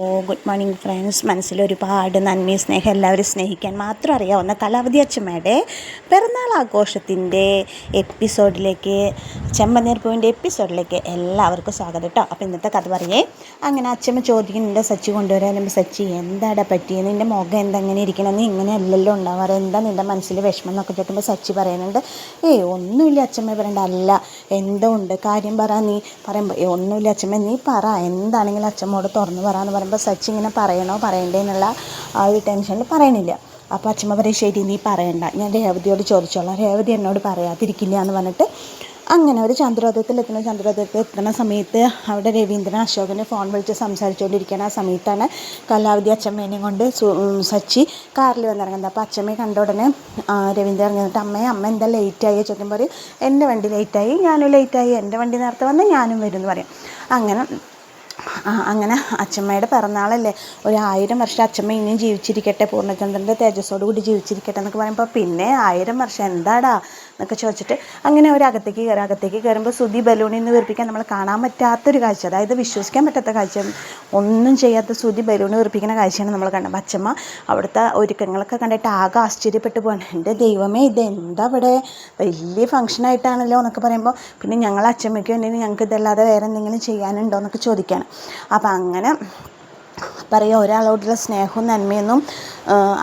Good morning friends. മനസ്സിലൊരുപാട് നന്മയും സ്നേഹം എല്ലാവരും സ്നേഹിക്കാൻ മാത്രം അറിയാവുന്ന കലാവതി അച്ഛമ്മയുടെ പിറന്നാൾ ആഘോഷത്തിൻ്റെ എപ്പിസോഡിലേക്ക്, ചെമ്പനീർപ്പൂവിൻ്റെ എപ്പിസോഡിലേക്ക് എല്ലാവർക്കും സ്വാഗതം കേട്ടോ. അപ്പോൾ ഇന്നത്തെ കഥ പറയേ. അങ്ങനെ അച്ഛമ്മ ചോദിക്കുന്നുണ്ട്, സച്ചി കൊണ്ടുവരാനും. സച്ചി എന്താടാ പറ്റിയത്, നിൻ്റെ മുഖം എന്തെങ്ങനെ ഇരിക്കണം, നീ ഇങ്ങനെ അല്ലല്ലോ ഉണ്ടാവാറ്, എന്താ നിൻ്റെ മനസ്സിൽ വിഷമം എന്നൊക്കെ ചോദിക്കുമ്പോൾ സച്ചി പറയുന്നുണ്ട്, ഒന്നുമില്ല അച്ഛമ്മ. പറയണ്ട, അല്ല എന്തോ ഉണ്ട്, കാര്യം പറ. നീ പറയുമ്പോൾ ഒന്നുമില്ല അച്ഛമ്മ, നീ പറ, എന്താണെങ്കിലും അച്ഛമ്മോട് തുറന്ന് പറയാമെന്ന് പറയുമ്പോൾ സച്ചി ഇങ്ങനെ പറയണോ പറയണ്ടേ എന്നുള്ള ആ ഒരു ടെൻഷനിൽ പറയണില്ല. അപ്പോൾ അച്ഛമ്മ പറയും, ശരി നീ പറയണ്ട, ഞാൻ രേവതിയോട് ചോദിച്ചോളാം, രേവതി എന്നോട് പറയാതിരിക്കില്ല എന്ന് പറഞ്ഞിട്ട് അങ്ങനെ അവർ ചന്ദ്രോദയത്തിൽ എത്തുന്ന സമയത്ത് അവിടെ രവീന്ദ്രൻ അശോകന് ഫോൺ വിളിച്ച് സംസാരിച്ചുകൊണ്ടിരിക്കുകയാണ്. ആ സമയത്താണ് കലാവതി അച്ഛമ്മേനെയും കൊണ്ട് സച്ചി കാറിൽ വന്നിറങ്ങുന്നത്. അപ്പോൾ അച്ഛമ്മയെ കണ്ട ഉടനെ രവീന്ദ്രൻ ഇറങ്ങിയിട്ട് അമ്മ എന്താ ലേറ്റായി ചോദിക്കുമ്പോൾ, എൻ്റെ വണ്ടി ലേറ്റായി, ഞാനും ലേറ്റായി, എൻ്റെ വണ്ടി നേരത്തെ വന്ന് ഞാനും വരും എന്ന് പറയും. അങ്ങനെ അച്ഛമ്മയുടെ പിറന്നാളല്ലേ, 1000 വർഷം അച്ഛമ്മ ഇനിയും ജീവിച്ചിരിക്കട്ടെ, പൂർണ്ണചന്ദ്രൻ്റെ തേജസ്സോട് കൂടി ജീവിച്ചിരിക്കട്ടെ എന്നൊക്കെ പറയുമ്പോൾ, പിന്നെ 1000 വർഷം എന്താടാ എന്നൊക്കെ ചോദിച്ചിട്ട് അങ്ങനെ ഒരു അകത്തേക്ക് കയറുമ്പോൾ സുധി ബലൂണിൽ നിന്ന് വീർപ്പിക്കാൻ നമ്മൾ കാണാൻ പറ്റാത്തൊരു കാഴ്ച, അതായത് വിശ്വസിക്കാൻ പറ്റാത്ത കാഴ്ച, ഒന്നും ചെയ്യാത്ത സുധി ബലൂണ് വീർപ്പിക്കുന്ന കാഴ്ചയാണ് നമ്മൾ കണ്ടത്. അച്ഛമ്മ അവിടുത്തെ ഒരുക്കങ്ങളൊക്കെ കണ്ടിട്ട് ആകെ ആശ്ചര്യപ്പെട്ടു പോകണം. എൻ്റെ ദൈവമേ, ഇതെന്താ ഇവിടെ വലിയ ഫംഗ്ഷനായിട്ടാണല്ലോ എന്നൊക്കെ പറയുമ്പോൾ, പിന്നെ ഞങ്ങൾ അച്ഛമ്മയ്ക്ക് വേണ്ടി ഞങ്ങൾക്ക് ഇതല്ലാതെ വേറെ എന്തെങ്കിലും ചെയ്യാനുണ്ടോ എന്നൊക്കെ ചോദിക്കുകയാണ്. അപ്പം അങ്ങനെ പറയുക, ഒരാളോടുള്ള സ്നേഹവും നന്മയൊന്നും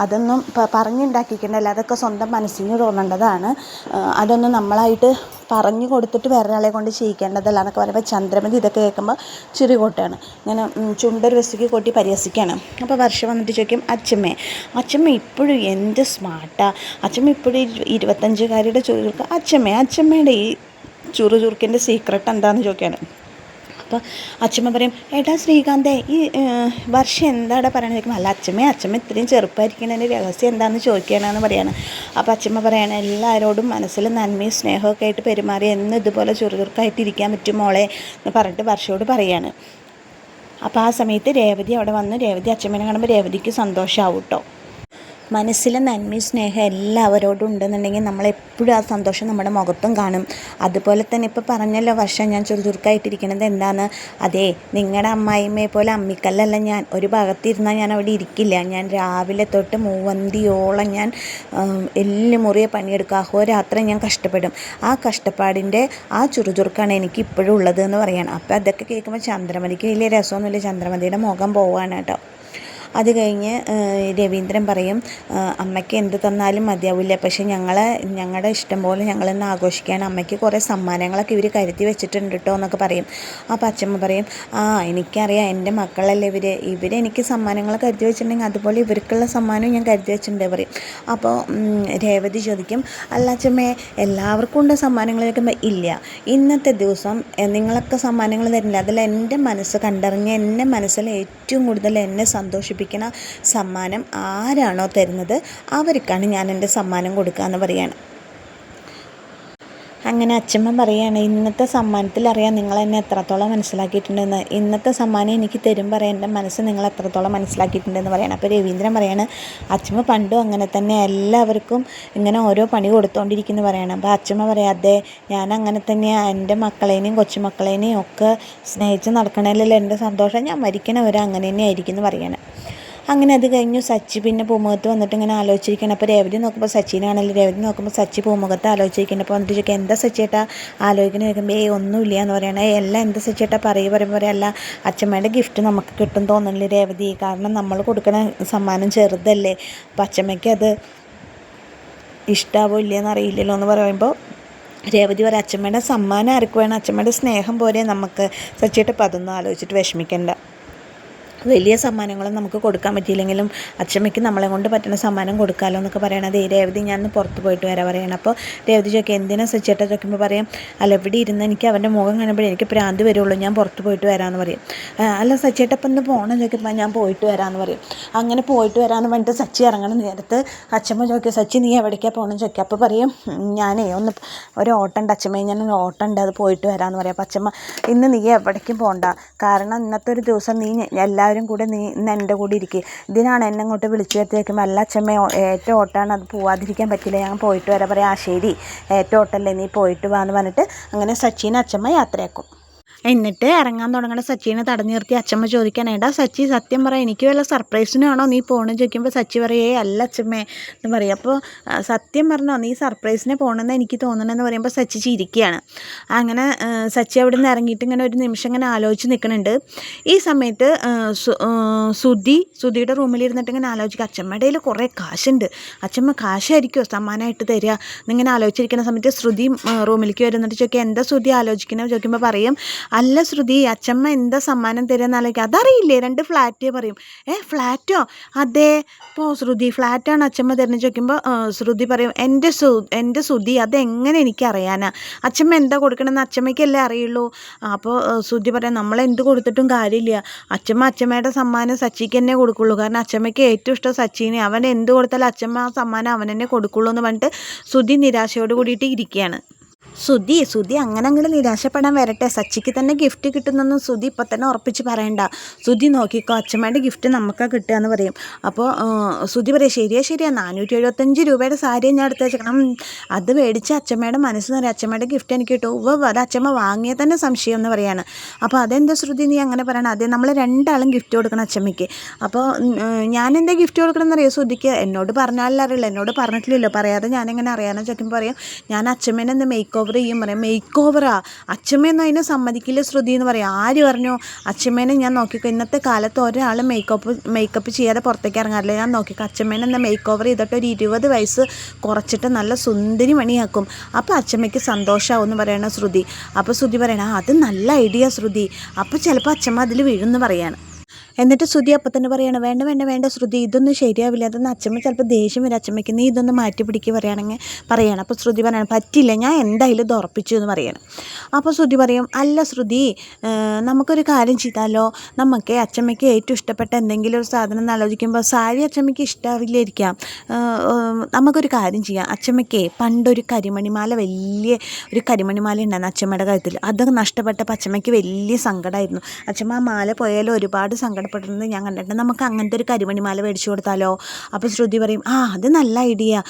അതൊന്നും പറഞ്ഞുണ്ടാക്കിക്കണ്ടല്ല, അതൊക്കെ സ്വന്തം മനസ്സിന് തോന്നേണ്ടതാണ്, അതൊന്നും നമ്മളായിട്ട് പറഞ്ഞു കൊടുത്തിട്ട് വേറൊരാളെ കൊണ്ട് ചെയ്യിക്കേണ്ടതല്ല എന്നൊക്കെ പറയുമ്പോൾ ചന്ദ്രമതി ഇതൊക്കെ കേൾക്കുമ്പോൾ ചിരി കൊട്ടാണ്, ഇങ്ങനെ ചുണ്ടൊരു വസ്തുക്ക് കൊട്ടി പരിഹസിക്കുകയാണ്. അപ്പോൾ വർഷം വന്നിട്ട് ചോദിക്കും, അച്ഛമ്മ ഇപ്പോഴും എന്ത് സ്മാർട്ടാണ്, അച്ഛമ്മ ഇപ്പോഴും 25കാരിയുടെ ചുറുചുറുക്ക്, അച്ഛമ്മയുടെ ഈ ചുറുചുറുക്കിൻ്റെ സീക്രട്ട് എന്താണെന്ന് ചോദിക്കുകയാണ്. അപ്പോൾ അച്ഛമ്മ പറയും, ഏട്ടാ ശ്രീകാന്തേ, ഈ വർഷം എന്താടാ പറയണത് ചോദിക്കുമ്പോൾ, അല്ല അച്ഛമ്മ ഇത്രയും ചെറുപ്പമായിരിക്കുന്നതിൻ്റെ രഹസ്യം എന്താണെന്ന് ചോദിക്കുകയാണെന്ന് പറയാണ്. അപ്പോൾ അച്ഛമ്മ പറയാണ്, എല്ലാവരോടും മനസ്സിൽ നന്മയും സ്നേഹമൊക്കെ ആയിട്ട് പെരുമാറി എന്ന് ഇതുപോലെ ചുറുചുറുക്കായിട്ട് ഇരിക്കാൻ പറ്റും മോളെ എന്ന് പറഞ്ഞിട്ട് വർഷയോട് പറയാണ്. അപ്പോൾ ആ സമയത്ത് രേവതി അവിടെ വന്ന് രേവതി അച്ഛമ്മേനെ കാണുമ്പോൾ രേവതിക്ക് സന്തോഷമാവും കേട്ടോ. മനസ്സിലെ നന്മയും സ്നേഹം എല്ലാവരോടും ഉണ്ടെന്നുണ്ടെങ്കിൽ നമ്മളെപ്പോഴും ആ സന്തോഷം നമ്മുടെ മുഖത്തും കാണും. അതുപോലെ തന്നെ ഇപ്പോൾ പറഞ്ഞല്ലോ വർഷം ഞാൻ ചുറുചുറുക്കായിട്ടിരിക്കുന്നത് എന്താണ്, അതെ നിങ്ങളുടെ അമ്മായിമ്മയെ പോലെ അമ്മിക്കല്ലല്ല ഞാൻ, ഒരു ഭാഗത്തിരുന്നാൽ ഞാൻ അവിടെ ഇരിക്കില്ല, ഞാൻ രാവിലെ തൊട്ട് മൂവന്തിയോളം ഞാൻ എല്ല് മുറിയെ പണിയെടുക്കുക, അഹോരാത്രം ഞാൻ കഷ്ടപ്പെടും, ആ കഷ്ടപ്പാടിൻ്റെ ആ ചുറുചുറുക്കാണ് എനിക്ക് ഇപ്പോഴും ഉള്ളത് എന്ന് പറയാണ്. അപ്പോൾ അതൊക്കെ കേൾക്കുമ്പോൾ ചന്ദ്രമതിക്ക് വലിയ രസമൊന്നുമില്ല, ചന്ദ്രമതിയുടെ മുഖം പോവാണ് കേട്ടോ. അത് കഴിഞ്ഞ് രവീന്ദ്രൻ പറയും, അമ്മയ്ക്ക് എന്ത് തന്നാലും മതിയാവില്ല, പക്ഷേ ഞങ്ങളുടെ ഇഷ്ടം പോലെ ഞങ്ങളിന്ന് ആഘോഷിക്കാൻ അമ്മയ്ക്ക് കുറേ സമ്മാനങ്ങളൊക്കെ ഇവർ കരുതി വെച്ചിട്ടുണ്ട് കേട്ടോ എന്നൊക്കെ പറയും. അപ്പോൾ അച്ഛമ്മ പറയും, എനിക്കറിയാം, എൻ്റെ മക്കളല്ലേ ഇവരെനിക്ക് സമ്മാനങ്ങൾ കരുതി വെച്ചിട്ടുണ്ടെങ്കിൽ അതുപോലെ ഇവർക്കുള്ള സമ്മാനവും ഞാൻ കരുതി വെച്ചിട്ടുണ്ട് പറയും. അപ്പോൾ രേവതി ചോദിക്കും, അല്ല അച്ഛമ്മേ എല്ലാവർക്കും ഉണ്ട് സമ്മാനങ്ങൾ ചോദിക്കുമ്പോൾ, ഇല്ല, ഇന്നത്തെ ദിവസം നിങ്ങളൊക്കെ സമ്മാനങ്ങൾ തരില്ല, അതിൽ എൻ്റെ മനസ്സ് കണ്ടറിഞ്ഞ് എൻ്റെ മനസ്സിൽ ഏറ്റവും കൂടുതൽ എന്നെ സന്തോഷിപ്പിക്കുന്ന സമ്മാനം ആരാണോ തരുന്നത് അവർക്കാണ് ഞാൻ എൻ്റെ സമ്മാനം കൊടുക്കുക എന്ന് പറയാണ്. അങ്ങനെ അച്ഛമ്മ പറയുകയാണ്, ഇന്നത്തെ സമ്മാനത്തിൽ അറിയാം നിങ്ങൾ എന്നെ എത്രത്തോളം മനസ്സിലാക്കിയിട്ടുണ്ടെന്ന്, ഇന്നത്തെ സമ്മാനം എനിക്ക് തരും പറയാൻ എൻ്റെ മനസ്സ് നിങ്ങൾ എത്രത്തോളം മനസ്സിലാക്കിയിട്ടുണ്ടെന്ന് പറയണം. അപ്പോൾ രവീന്ദ്രൻ പറയാണ്, അച്ഛമ്മ പണ്ടും അങ്ങനെ തന്നെ എല്ലാവർക്കും ഇങ്ങനെ ഓരോ പണി കൊടുത്തുകൊണ്ടിരിക്കുന്നു പറയണം. അപ്പോൾ അച്ഛമ്മ പറയാം, അതെ ഞാൻ അങ്ങനെ തന്നെയാണ്, എൻ്റെ മക്കളേനെയും കൊച്ചുമക്കളേനെയും ഒക്കെ സ്നേഹിച്ച് നടക്കണമല്ലോ എൻ്റെ സന്തോഷം, ഞാൻ മരിക്കണവരെ അങ്ങനെ തന്നെ ആയിരിക്കും എന്ന് പറയണം. അങ്ങനെ അത് കഴിഞ്ഞു സച്ചി പിന്നെ പൂമുഖത്ത് വന്നിട്ട് ഇങ്ങനെ ആലോചിച്ചിരിക്കണം. അപ്പോൾ രേവതി നോക്കുമ്പോൾ സച്ചിനാണല്ലോ, രേവതി നോക്കുമ്പോൾ സച്ചി പൂമുഖത്ത് ആലോചിച്ചിരിക്കണം. അപ്പോൾ വന്നിട്ട് ചോദിക്കുക, എന്താ സച്ചിയേട്ടാ ആലോചിക്കുന്നത് ചോദിക്കുമ്പോൾ, ഒന്നുമില്ല എന്ന് പറയണേ. എല്ലാം എന്താ സച്ചിയേട്ടാ പറയുമ്പോൾ അല്ല അച്ഛമ്മയുടെ ഗിഫ്റ്റ് നമുക്ക് കിട്ടും തോന്നുന്നില്ല രേവതി, കാരണം നമ്മൾ കൊടുക്കണ സമ്മാനം ചെറുതല്ലേ, അപ്പം അച്ഛമ്മയ്ക്ക് അത് ഇഷ്ടാവോ ഇല്ലയെന്ന് അറിയില്ലല്ലോ എന്ന് പറയുമ്പോൾ രേവതി പറയും, അച്ഛമ്മയുടെ സമ്മാനം ആർക്ക് വേണം, അച്ഛമ്മയുടെ സ്നേഹം പോലെ നമുക്ക് സച്ചിയേട്ടാ, അപ്പം അതൊന്നും ആലോചിച്ചിട്ട് വിഷമിക്കണ്ട, വലിയ സമ്മാനങ്ങളും നമുക്ക് കൊടുക്കാൻ പറ്റിയില്ലെങ്കിലും അച്ഛമ്മയ്ക്ക് നമ്മളെ കൊണ്ട് പറ്റുന്ന സമ്മാനം കൊടുക്കാമല്ലോ എന്നൊക്കെ പറയണത്. രേവതി ഞാൻ പുറത്ത് പോയിട്ട് വരാൻ പറയണം. അപ്പോൾ രേവതി ചോദിക്കുക, എന്തിനാ സച്ചേട്ടാ ചോദിക്കുമ്പോൾ പറയാം, അല്ല ഇവിടെ ഇരുന്ന് എനിക്ക് അവൻ്റെ മുഖം കാണുമ്പോഴേ എനിക്ക് ഭ്രാന്ത് വരുള്ളൂ, ഞാൻ പുറത്ത് പോയിട്ട് വരാമെന്ന് പറയും. അല്ല സച്ചേട്ടാ ഇപ്പം ഒന്ന് പോകണം ചോദിക്കുമ്പോൾ ഞാൻ പോയിട്ട് വരാമെന്ന് പറയും. അങ്ങനെ പോയിട്ട് വരാമെന്ന് പറഞ്ഞിട്ട് സച്ചി ഇറങ്ങണം നേരത്ത് അച്ഛമ്മ ചോദിക്കുക, സച്ചി നീ എവിടേക്കാണ് പോകണം ചോദിക്കുക. അപ്പോൾ പറയും, ഞാനേ ഒരു ഓട്ടം ഉണ്ട് അച്ഛമ്മ, ഞാനൊരു ഓട്ടം ഉണ്ട്, അത് പോയിട്ട് വരാമെന്ന് പറയാം. അപ്പോൾ അച്ഛമ്മ, ഇന്ന് നീ എവിടേക്കും പോകണ്ട, കാരണം ഇന്നത്തെ ഒരു ദിവസം നീ എല്ലാവരും കൂടെ നീ ഇന്ന് എൻ്റെ കൂടെ ഇരിക്കുക, ഇതിനാണ് എന്നെ അങ്ങോട്ട് വിളിച്ചു വരുത്തി വയ്ക്കുമ്പോൾ, അല്ല അച്ഛമ്മ ഏറ്റവും ഓട്ടമാണ്, അത് പോവാതിരിക്കാൻ പറ്റില്ല, ഞാൻ പോയിട്ട് വരാം പറയാം. ശരി ഏറ്റവും ഓട്ടമല്ലേ നീ പോയിട്ട് വാ എന്ന് പറഞ്ഞിട്ട് അങ്ങനെ സച്ചിനെ അച്ഛമ്മ യാത്രയാക്കും. എന്നിട്ട് ഇറങ്ങാൻ തുടങ്ങുന്ന സച്ചിനെ തടഞ്ഞു നിർത്തി അച്ചമ്മ ചോദിക്കാൻ, എടാ സച്ചി സത്യം പറ, എനിക്ക് വല്ല സർപ്രൈസിനാണോ നീ പോകണമെന്ന് ചോദിക്കുമ്പോൾ സച്ചി പറയേ അല്ല അച്ചമ്മേ എന്ന് പറയും. അപ്പോൾ സത്യം പറഞ്ഞോ നീ സർപ്രൈസിന് പോകണമെന്ന് എനിക്ക് തോന്നണമെന്ന് പറയുമ്പോൾ സച്ചി ചിരിക്കുകയാണ്. അങ്ങനെ സച്ചി അവിടെ നിന്ന് ഇറങ്ങിയിട്ട് ഇങ്ങനെ ഒരു നിമിഷം ഇങ്ങനെ ആലോചിച്ച് നിൽക്കുന്നുണ്ട്. ഈ സമയത്ത് സുധിയുടെ റൂമിലിരുന്നിട്ട് ഇങ്ങനെ ആലോചിക്കുക, അച്ചമ്മയുടെ കയ്യിൽ കുറേ കാശുണ്ട്, അച്ചമ്മ കാശായിരിക്കുമോ സമ്മാനമായിട്ട് തരിക എന്നിങ്ങനെ ആലോചിച്ചിരിക്കുന്ന സമയത്ത് ശ്രുതി റൂമിലേക്ക് വരുന്നിട്ട് ചോദിക്കുക, എന്താ ശ്രുതി ആലോചിക്കുന്നത് ചോദിക്കുമ്പോൾ പറയും, അല്ല ശ്രുതി അച്ചമ്മ എന്താ സമ്മാനം തരുമെന്ന് ആലോചിക്കുക, അതറിയില്ലേ 2 ഫ്ലാറ്റ് പറയും. ഫ്ലാറ്റോ? അതെ ഇപ്പോൾ ശ്രുതി ഫ്ലാറ്റാണ് അച്ചമ്മ തരുന്നത് ചോദിക്കുമ്പോൾ ശ്രുതി പറയും, എൻ്റെ ശ്രുതി അതെങ്ങനെ എനിക്കറിയാനാ, അച്ചമ്മ എന്താ കൊടുക്കണമെന്ന് അച്ചമ്മയ്ക്കല്ലേ അറിയുള്ളൂ. അപ്പോൾ ശ്രുതി പറയാം, നമ്മളെന്ത് കൊടുത്തിട്ടും കാര്യമില്ല, അച്ചമ്മയുടെ സമ്മാനം സച്ചിക്ക് തന്നെ കൊടുക്കുള്ളൂ, കാരണം അച്ചമ്മയ്ക്ക് ഏറ്റവും ഇഷ്ടം സച്ചിനെ, അവൻ എന്ത് കൊടുത്താലും അച്ചമ്മ ആ സമ്മാനം അവൻ തന്നെ കൊടുക്കുള്ളൂ എന്ന് പറഞ്ഞിട്ട് ശ്രുതി നിരാശയോട് കൂടിയിട്ട് ഇരിക്കുകയാണ്. ശ്രുതി അങ്ങനെ നിരാശപ്പെടാൻ വരട്ടെ, സച്ചിക്ക് തന്നെ ഗിഫ്റ്റ് കിട്ടുന്നൊന്നും ശ്രുതി ഇപ്പം തന്നെ ഉറപ്പിച്ച് പറയണ്ട, ശ്രുതി നോക്കിക്കോ അച്ഛമ്മയുടെ ഗിഫ്റ്റ് നമുക്കാണ് കിട്ടുക എന്ന് പറയും. അപ്പോൾ ശ്രുതി പറയും, ശരിയാ 475 രൂപയുടെ സാരി ഞാൻ എടുത്ത് വെച്ചേക്കണം, അത് മേടിച്ച് അച്ഛമ്മയുടെ മനസ്സ് നിറയും, അച്ഛമ്മയുടെ ഗിഫ്റ്റ് എനിക്ക് കിട്ടും, അത് അച്ഛമ്മ വാങ്ങിയ തന്നെ സംശയം എന്ന് പറയാണ്. അപ്പോൾ അതെന്താ ശ്രുതി നീ അങ്ങനെ പറയണം, അതേ നമ്മൾ 2 ആളും ഗിഫ്റ്റ് കൊടുക്കണം അച്ഛമ്മയ്ക്ക്. അപ്പോൾ ഞാനെന്താ ഗിഫ്റ്റ് കൊടുക്കണം എന്നറിയോ ശ്രുതിക്ക്, എന്നോട് പറഞ്ഞാലേ അറിയില്ല, എന്നോട് പറഞ്ഞിട്ടില്ലല്ലോ, പറയാതെ ഞാനെങ്ങനെ അറിയാമെന്ന് ചോദിക്കുമ്പോൾ പറയും, ഞാൻ അച്ഛമ്മേനെ ഒന്ന് മേക്ക് ഓവർ ചെയ്യും പറയും. മേക്ക് ഓവറാ? അച്ഛമ്മയൊന്നും അതിനെ സമ്മതിക്കില്ല ശ്രുതി എന്ന് പറയും. ആര് പറഞ്ഞു? അച്ഛമ്മേനെ ഞാൻ നോക്കിക്കോ, ഇന്നത്തെ കാലത്ത് ഒരാൾ മേക്കപ്പ് ചെയ്യാതെ പുറത്തേക്ക് ഇറങ്ങാറില്ല, ഞാൻ നോക്കിക്കോ അച്ഛമ്മേനെ എന്താ മേക്ക് ഓവർ ചെയ്തിട്ട് ഒരു 20 വയസ്സ് കുറച്ചിട്ട് നല്ല സുന്ദരി മണിയാക്കും, അപ്പോൾ അച്ഛമ്മയ്ക്ക് സന്തോഷമാവും എന്ന് പറയണ ശ്രുതി. അപ്പോൾ ശ്രുതി പറയണ അത് നല്ല ഐഡിയ ശ്രുതി, അപ്പോൾ ചിലപ്പോൾ അച്ഛമ്മ അതിൽ വീഴുമെന്ന് പറയാണ്. എന്നിട്ട് ശ്രുതി അപ്പം തന്നെ പറയണം, വേണ്ട ശ്രുതി ഇതൊന്നും ശരിയാവില്ല, അതൊന്നും അച്ഛമ്മ ചിലപ്പോൾ ദേഷ്യം വരും അച്ഛമ്മയ്ക്ക്, നീ ഇതൊന്ന് മാറ്റി പിടിക്കുക പറയണം. അപ്പോൾ ശ്രുതി പറയണം, പറ്റില്ല, ഞാൻ എന്തായാലും ഇത് ഉറപ്പിച്ചു എന്ന് പറയണം. അപ്പോൾ ശ്രുതി പറയും, അല്ല ശ്രുതി നമുക്കൊരു കാര്യം ചെയ്താലോ, നമുക്ക് അച്ഛമ്മയ്ക്ക് ഏറ്റവും ഇഷ്ടപ്പെട്ട എന്തെങ്കിലും ഒരു സാധനം ആലോചിക്കുമ്പോൾ സാരി അച്ഛമ്മയ്ക്ക് ഇഷ്ടാവില്ലായിരിക്കാം, നമുക്കൊരു കാര്യം ചെയ്യാം, അച്ഛമ്മയ്ക്ക് പണ്ടൊരു കരിമണിമാല, വലിയ ഒരു കരിമണിമാല ഉണ്ടായിരുന്നു അച്ഛമ്മയുടെ കാര്യത്തിൽ, അത് നഷ്ടപ്പെട്ടപ്പോൾ അച്ഛമ്മയ്ക്ക് വലിയ സങ്കടമായിരുന്നു, അച്ഛമ്മ ആ മാല പോയാലും ഒരുപാട് സങ്കടപ്പെടുന്നത് ഞാൻ കണ്ടിട്ടുണ്ട്, നമുക്ക് അങ്ങനത്തെ ഒരു കരിമണിമാല മേടിച്ചു കൊടുത്താലോ. അപ്പോൾ ശ്രുതി പറയും, അത് നല്ല ഐഡിയ,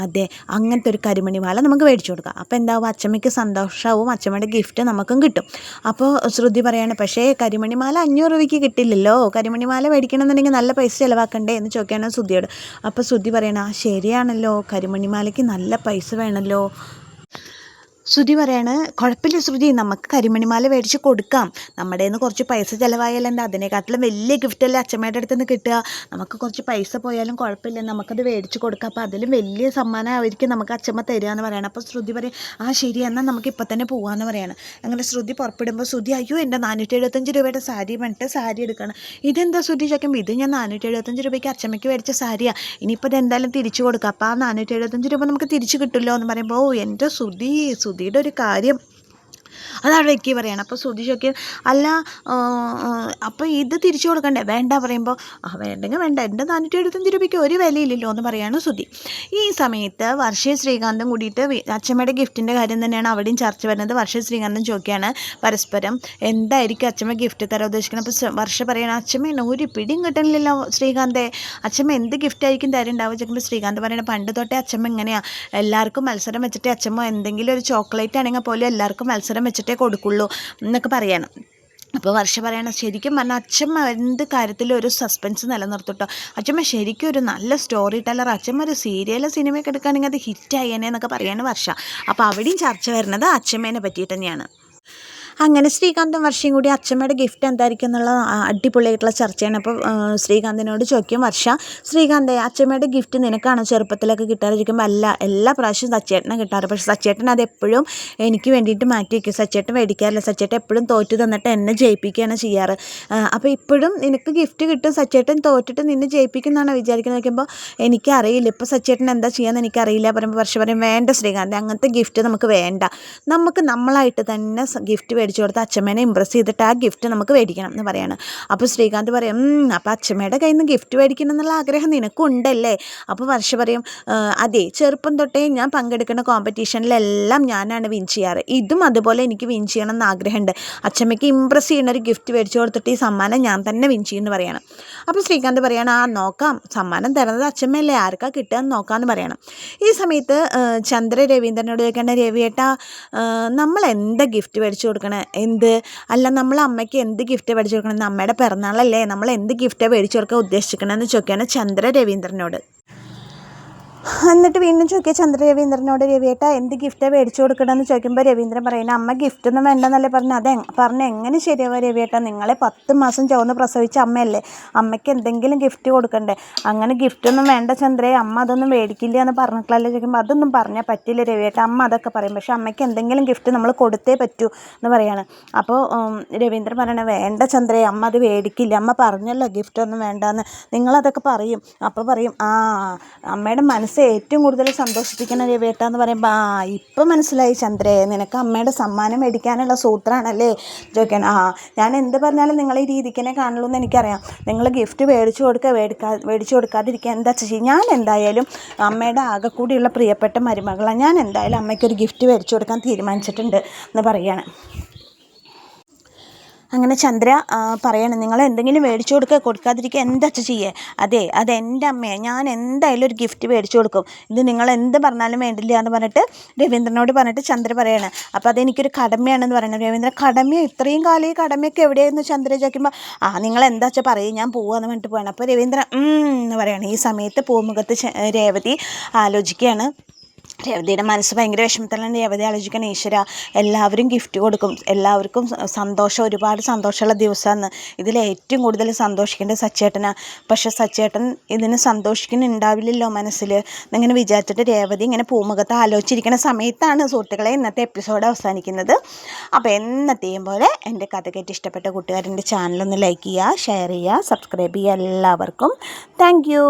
അതെ അങ്ങനത്തെ ഒരു കരിമണിമാല നമുക്ക് മേടിച്ചു കൊടുക്കാം, അപ്പോൾ എന്താവും അച്ഛമ്മയ്ക്ക് സന്തോഷമാവും, അച്ഛമ്മയുടെ ഗിഫ്റ്റ് നമുക്കും കിട്ടും. അപ്പോൾ ശ്രുതി പറയാണ്, പക്ഷേ കരിമണിമാല 500 രൂപയ്ക്ക് കിട്ടില്ലല്ലോ, കരിമണിമാല മേടിക്കണമെന്നുണ്ടെങ്കിൽ നല്ല പൈസ ചിലവാക്കണ്ടേ എന്ന് ചോദിക്കുകയാണ് ശ്രുതിയോട്. അപ്പോൾ ശ്രുതി പറയണ, ശരിയാണല്ലോ കരിമണിമാലയ്ക്ക് നല്ല പൈസ വേണമല്ലോ. ശ്രുതി പറയാണ്, കുഴപ്പമില്ല ശ്രുതി, നമുക്ക് കരിമണിമാല മേടിച്ച് കൊടുക്കാം, നമ്മുടെ കയ്യിൽ നിന്ന് കുറച്ച് പൈസ ചിലവായാലും അതിനെക്കാട്ടിലും വലിയ ഗിഫ്റ്റല്ലേ അച്ഛമ്മയുടെ അടുത്ത് നിന്ന് കിട്ടുക, നമുക്ക് കുറച്ച് പൈസ പോയാലും കുഴപ്പമില്ല, നമുക്കത് മേടിച്ച് കൊടുക്കാം, അപ്പോൾ അതിലും വലിയ സമ്മാനമായിരിക്കും നമുക്ക് അച്ഛമ്മ തരിക എന്ന് പറയണം. അപ്പോൾ ശ്രുതി പറയും, ശരി എന്നാൽ നമുക്ക് ഇപ്പം തന്നെ പോകാമെന്ന് പറയണം. അങ്ങനെ ശ്രുതി പുറപ്പെടുമ്പോൾ ശ്രുതി, അയ്യോ എൻ്റെ 475 രൂപയുടെ സാരി പറഞ്ഞിട്ട് സാരി എടുക്കണം, ഇതെന്താ ശ്രുതി ചോദിക്കുമ്പോൾ, ഇത് ഞാൻ 475 രൂപയ്ക്ക് അച്ഛമ്മയ്ക്ക് മേടിച്ച സാരിയാണ്, ഇനിയിപ്പോൾ ഇത് എന്തായാലും തിരിച്ചു കൊടുക്കാം, അപ്പോൾ ആ 475 രൂപ നമുക്ക് തിരിച്ചു കിട്ടുമല്ലോ എന്ന് പറയുമ്പോൾ, എൻ്റെ ശ്രുതിയുടെ ഒരു കാര്യം അതവിടെ വെക്കി പറയണം. അപ്പോൾ ശ്രുതി ചോദിക്കും, അല്ല അപ്പോൾ ഇത് തിരിച്ചു കൊടുക്കണ്ടേ? വേണ്ട പറയുമ്പോൾ, വേണ്ടെങ്കിൽ വേണ്ട, എൻ്റെ 475 രൂപയ്ക്ക് ഒരു വിലയില്ലല്ലോ എന്ന് പറയാണ് ശ്രുതി. ഈ സമയത്ത് വർഷയും ശ്രീകാന്തും കൂടിയിട്ട് അച്ഛമ്മയുടെ ഗിഫ്റ്റിൻ്റെ കാര്യം തന്നെയാണ് അവിടെയും ചർച്ച വരുന്നത്. വർഷയും ശ്രീകാന്തും ചോദിക്കുകയാണ് പരസ്പരം, എന്തായിരിക്കും അച്ഛമ്മ ഗിഫ്റ്റ് തരാൻ ഉദ്ദേശിക്കുന്നത്. അപ്പോൾ വർഷ പറയണം, അച്ഛമ്മ ഒരു പിടിയും കിട്ടണില്ലല്ലോ ശ്രീകാന്തേ, അച്ഛമ്മ എന്ത് ഗിഫ്റ്റ് ആയിരിക്കും തരുന്നുണ്ടാവുക ചോദിക്കുമ്പോൾ ശ്രീകാന്ത് പറയണം, പണ്ട് തൊട്ടേ അച്ഛമ്മ ഇങ്ങനെയാണ്, എല്ലാവർക്കും മത്സരം വെച്ചിട്ട് അച്ഛമ്മ എന്തെങ്കിലും ഒരു ചോക്ലേറ്റ് ആണെങ്കിൽ പോലും എല്ലാവർക്കും മത്സരം വെച്ചിട്ടേ കൊടുക്കുള്ളൂ എന്നൊക്കെ പറയണം. അപ്പോൾ വർഷ പറയണം, ശരിക്കും പറഞ്ഞാൽ അച്ഛമ്മ എന്ത് കാര്യത്തിലും ഒരു സസ്പെൻസ് നിലനിർത്തുട്ടോ, അച്ഛമ്മ ശരിക്കും ഒരു നല്ല സ്റ്റോറി ടെല്ലർ, അച്ഛമ്മ ഒരു സീരിയൽ സിനിമയൊക്കെ എടുക്കുകയാണെങ്കിൽ അത് ഹിറ്റായേനെ എന്നൊക്കെ പറയാണ് വർഷ. അപ്പോൾ അവിടെയും ചർച്ച വരുന്നത് അച്ഛമ്മേനെ പറ്റിയിട്ട് തന്നെയാണ്. അങ്ങനെ ശ്രീകാന്തും വർഷയും കൂടി അച്ഛമ്മയുടെ ഗിഫ്റ്റ് എന്തായിരിക്കും എന്നുള്ള അടിപൊളിയായിട്ടുള്ള ചർച്ചയാണ്. അപ്പോൾ ശ്രീകാന്തിനോട് ചോദിക്കും വർഷ, ശ്രീകാന്തെ അച്ഛമ്മയുടെ ഗിഫ്റ്റ് നിനക്കാണോ ചെറുപ്പത്തിലൊക്കെ കിട്ടാറ് ചോദിക്കുമ്പോൾ, അല്ല എല്ലാ പ്രാവശ്യവും സച്ചേട്ടനെ കിട്ടാറ്, പക്ഷേ സച്ചേട്ടൻ അതെപ്പോഴും എനിക്ക് വേണ്ടിയിട്ട് മാറ്റി വയ്ക്കും, സച്ചേട്ടൻ മേടിക്കാറില്ല, സച്ചേട്ടൻ എപ്പോഴും തോറ്റു തന്നിട്ട് എന്നെ ജയിപ്പിക്കുകയാണ് ചെയ്യാറ്, അപ്പോൾ ഇപ്പോഴും നിനക്ക് ഗിഫ്റ്റ് കിട്ടും, സച്ചേട്ടൻ തോറ്റിട്ട് നിന്നെ ജയിപ്പിക്കുന്നതാണോ വിചാരിക്കുന്നത് നോക്കുമ്പോൾ, എനിക്കറിയില്ല ഇപ്പോൾ സച്ചേട്ടൻ എന്താ ചെയ്യാന്ന് എനിക്കറിയില്ല പറയുമ്പോൾ വർഷ പറയും, വേണ്ട ശ്രീകാന്ത് അങ്ങനത്തെ ഗിഫ്റ്റ് നമുക്ക് വേണ്ട, നമുക്ക് നമ്മളായിട്ട് തന്നെ ഗിഫ്റ്റ് മേടിച്ചു കൊടുത്ത് അച്ഛമ്മേനെ ഇമ്പ്രസ് ചെയ്തിട്ട് ആ ഗിഫ്റ്റ് നമുക്ക് മേടിക്കണം എന്ന് പറയാണ്. അപ്പോൾ ശ്രീകാന്ത് പറയും, അപ്പോൾ അച്ഛമ്മയുടെ കയ്യിൽ നിന്ന് ഗിഫ്റ്റ് മേടിക്കണം എന്നുള്ള ആഗ്രഹം നിനക്കുണ്ടല്ലേ. അപ്പോൾ വർഷ പറയും, അതെ ചെറുപ്പം തൊട്ടേ ഞാൻ പങ്കെടുക്കുന്ന കോമ്പറ്റീഷനിലെല്ലാം ഞാനാണ് വിൻ ചെയ്യാറ്, ഇതും അതുപോലെ എനിക്ക് വിൻ ചെയ്യണം എന്ന് ആഗ്രഹമുണ്ട്, അച്ഛമ്മയ്ക്ക് ഇമ്പ്രസ് ചെയ്യുന്ന ഒരു ഗിഫ്റ്റ് മേടിച്ചു കൊടുത്തിട്ട് ഈ സമ്മാനം ഞാൻ തന്നെ വിൻ ചെയ്യുമെന്ന് പറയണം. അപ്പോൾ ശ്രീകാന്ത് പറയണം, നോക്കാം, സമ്മാനം തരുന്നത് അച്ഛമ്മയല്ലേ, ആർക്കാ കിട്ടുക എന്ന് നോക്കാമെന്ന് പറയണം. ഈ സമയത്ത് ചന്ദ്ര രവീന്ദ്രനോട് ചോദിക്കേണ്ട, രവിയേട്ടാ നമ്മൾ എന്താ ഗിഫ്റ്റ് മേടിച്ചു കൊടുക്കണം ചോദിക്കുകയാണ്, എന്ത് അല്ല നമ്മൾ അമ്മയ്ക്ക് എന്ത് ഗിഫ്റ്റ് മേടിച്ചു കൊടുക്കണം, അമ്മയുടെ പിറന്നാളല്ലേ, നമ്മൾ എന്ത് ഗിഫ്റ്റാണ് മേടിച്ചു കൊടുക്കാൻ ഉദ്ദേശിക്കണമെന്ന് ചോദിക്കുകയാണ് ചന്ദ്ര രവീന്ദ്രനോട്. എന്നിട്ട് വീണ്ടും ചോദിക്കുക ചന്ദ്ര രവീന്ദ്രനോട്, രവിയേട്ടാ എന്ത് ഗിഫ്റ്റാണ് മേടിച്ചു കൊടുക്കണമെന്ന് ചോദിക്കുമ്പോൾ രവീന്ദ്രൻ പറയുന്നത്, അമ്മ ഗിഫ്റ്റൊന്നും വേണ്ടെന്നല്ലേ പറഞ്ഞു. പറഞ്ഞ് എങ്ങനെ ശരിയാവുക രവിയേട്ടാ, നിങ്ങളെ 10 മാസം ചുവന്ന് പ്രസവിച്ച അമ്മയല്ലേ, അമ്മയ്ക്ക് എന്തെങ്കിലും ഗിഫ്റ്റ് കൊടുക്കണ്ടേ, അങ്ങനെ ഗിഫ്റ്റൊന്നും വേണ്ട ചന്ദ്രയെ, അമ്മ അതൊന്നും മേടിക്കില്ല എന്ന് പറഞ്ഞിട്ടില്ലല്ലേ ചോദിക്കുമ്പോൾ, അതൊന്നും പറഞ്ഞാൽ പറ്റില്ല രവിയേട്ടാ, അമ്മ അതൊക്കെ പറയും, പക്ഷേ അമ്മയ്ക്ക് എന്തെങ്കിലും ഗിഫ്റ്റ് നമ്മൾ കൊടുത്തേ പറ്റൂ എന്ന് പറയാണ്. അപ്പോൾ രവീന്ദ്രൻ പറയണത്, വേണ്ട ചന്ദ്രയെ, അമ്മ അത് മേടിക്കില്ല, അമ്മ പറഞ്ഞല്ലോ ഗിഫ്റ്റൊന്നും വേണ്ടാന്ന്, നിങ്ങളതൊക്കെ പറയും. അപ്പോൾ പറയും, അമ്മയുടെ മനസ്സ് ഏറ്റവും കൂടുതൽ സന്തോഷിപ്പിക്കുന്ന രവിയേട്ട എന്ന് പറയുമ്പോൾ, ഇപ്പം മനസ്സിലായി ചന്ദ്രയെ, നിനക്ക് അമ്മയുടെ സമ്മാനം മേടിക്കാനുള്ള സൂത്രമാണല്ലേ ചോദിക്കണം. ഞാൻ എന്ത് പറഞ്ഞാലും നിങ്ങൾ ഈ രീതിക്ക് തന്നെ കാണുള്ളൂ എന്ന് എനിക്കറിയാം, നിങ്ങൾ ഗിഫ്റ്റ് മേടിച്ചു കൊടുക്കാതിരിക്കുക എന്താ ചെയ്യും, ഞാൻ എന്തായാലും അമ്മയുടെ ആകെ കൂടിയുള്ള പ്രിയപ്പെട്ട മരുമകളാണ്, ഞാൻ എന്തായാലും അമ്മയ്ക്കൊരു ഗിഫ്റ്റ് മേടിച്ചു കൊടുക്കാൻ തീരുമാനിച്ചിട്ടുണ്ട് എന്ന് പറയുകയാണ്. അങ്ങനെ ചന്ദ്ര പറയണം, നിങ്ങൾ എന്തെങ്കിലും മേടിച്ചു കൊടുക്കാതിരിക്കുക എന്താ ചെയ്യേ, അതെൻ്റെ അമ്മയെ, ഞാൻ എന്തായാലും ഒരു ഗിഫ്റ്റ് മേടിച്ചു കൊടുക്കും, ഇത് നിങ്ങൾ എന്ത് പറഞ്ഞാലും വേണ്ടില്ല എന്ന് പറഞ്ഞിട്ട് രവീന്ദ്രനോട് പറഞ്ഞിട്ട് ചന്ദ്ര പറയണം. അപ്പോൾ അതെനിക്കൊരു കടമയാണെന്ന് പറയണം. രവീന്ദ്രൻ, കടമയോ, ഇത്രയും കാലം ഈ കടമയൊക്കെ എവിടെയായിരുന്നു ചന്ദ്ര ചോദിക്കുമ്പോൾ, നിങ്ങൾ എന്താ വെച്ചാൽ പറയും, ഞാൻ പോവാന്ന് പറഞ്ഞിട്ട് പോകണം. അപ്പോൾ രവീന്ദ്രൻ എന്ന് പറയണം. ഈ സമയത്ത് പൂമുഖത്ത് രേവതി ആലോചിക്കുകയാണ്. രേവതിയുടെ മനസ്സ് ഭയങ്കര വിഷമത്തിലാണ്. രേവതി ആലോചിക്കണം, ഈശ്വര എല്ലാവരും ഗിഫ്റ്റ് കൊടുക്കും, എല്ലാവർക്കും ഒരുപാട് സന്തോഷമുള്ള ദിവസമാണ്, ഇതിൽ ഏറ്റവും കൂടുതൽ സന്തോഷിക്കേണ്ടത് സച്ചേട്ടനാണ്, പക്ഷെ സച്ചേട്ടൻ ഇതിന് സന്തോഷിക്കുന്നുണ്ടാവില്ലല്ലോ മനസ്സിൽ എന്നിങ്ങനെ വിചാരിച്ചിട്ട് രേവതി ഇങ്ങനെ പൂമുഖത്ത് ആലോചിച്ചിരിക്കുന്ന സമയത്താണ് സുഹൃത്തുക്കളെ ഇന്നത്തെ എപ്പിസോഡ് അവസാനിക്കുന്നത്. അപ്പോൾ എന്നത്തെയും പോലെ എൻ്റെ കഥ കേട്ട് ഇഷ്ടപ്പെട്ട കൂട്ടുകാരെൻ്റെ ചാനലൊന്ന് ലൈക്ക് ചെയ്യുക, ഷെയർ ചെയ്യുക, സബ്സ്ക്രൈബ് ചെയ്യുക. എല്ലാവർക്കും താങ്ക് യു.